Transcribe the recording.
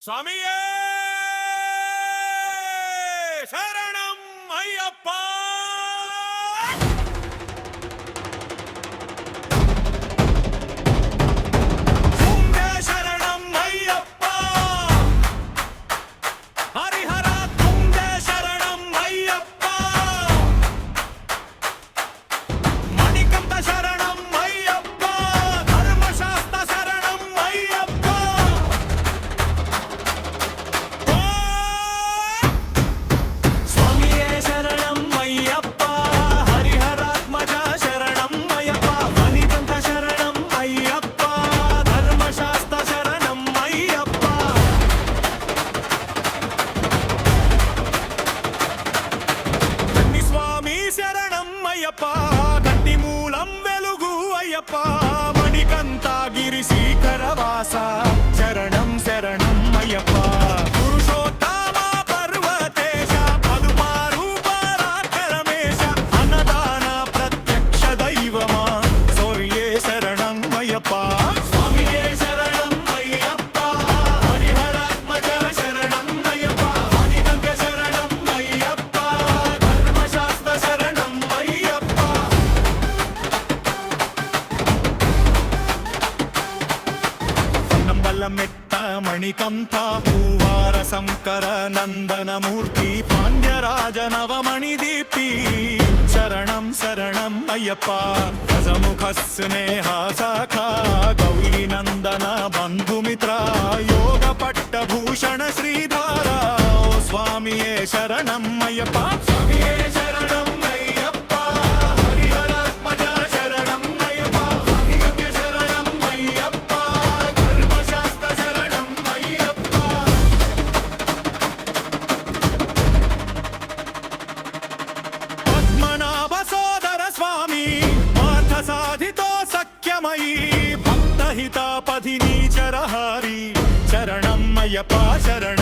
స్వామియే శరణం అయ్యప్ప. తుంగే శరణం అయ్యప్ప. హరిహర తుంగే శరణం అయ్యప్ప. మణికంఠ శరణం అయ్యప్ప. ధర్మశాస్త్ర శరణం అయ్యప్ప. స్వామియే శరణం అయ్యప్ప. హరిహరాత్మజ శరణం అయ్యప్ప. మణికంఠ శరణం అయ్యప్ప. ధర్మశాస్త్ర శరణం అయ్యప్ప. కన్ని స్వామి శరణం అయ్యప్ప. గట్టి మూలం వెలుగు అయ్యప్ప. మణికంఠగిరి శీకరవాస శరణం శరణం అయ్యప్ప. పురుషోత్తమ పర్వతేశ పదుమారు పరాక్రమేశ అన్నదాన ప్రత్యక్ష దైవమా సూర్యే శరణం అయ్యప్ప. స్వామియే శరణం అయ్యప్ప. హరిహరాత్మజ శరణం అయ్యప్ప. మణికంఠ శరణం అయ్యప్ప. ధర్మశాస్త్ర శరణం అయ్యప్ప. నంబల మెట్ట మణికంఠ పూవార శంకర నందనమూర్తి పాండ్యరాజ నవమణి దీప్తి శరణం శరణం అయ్యప్ప. గజముఖ స్నేహ శాఖ గౌరీ నందన బంధుమిత్ర యోగ పట్టభూషణ శ్రీధార ఓ స్వామియే శరణం అయ్యప్ప. స్వామియే శరణం అయ్యప్ప. హరిహరాత్మజ శరణం అయ్యప్ప. మణికంఠ శరణం అయ్యప్ప. ధర్మశాస్త్ర శరణం అయ్యప్ప. పద్మనాభ సోదర స్వామి పార్థ సాధితో సఖ్యమయీ భక్తహిత పధిని చరహారి శరణం అయ్యప్ప శరణం.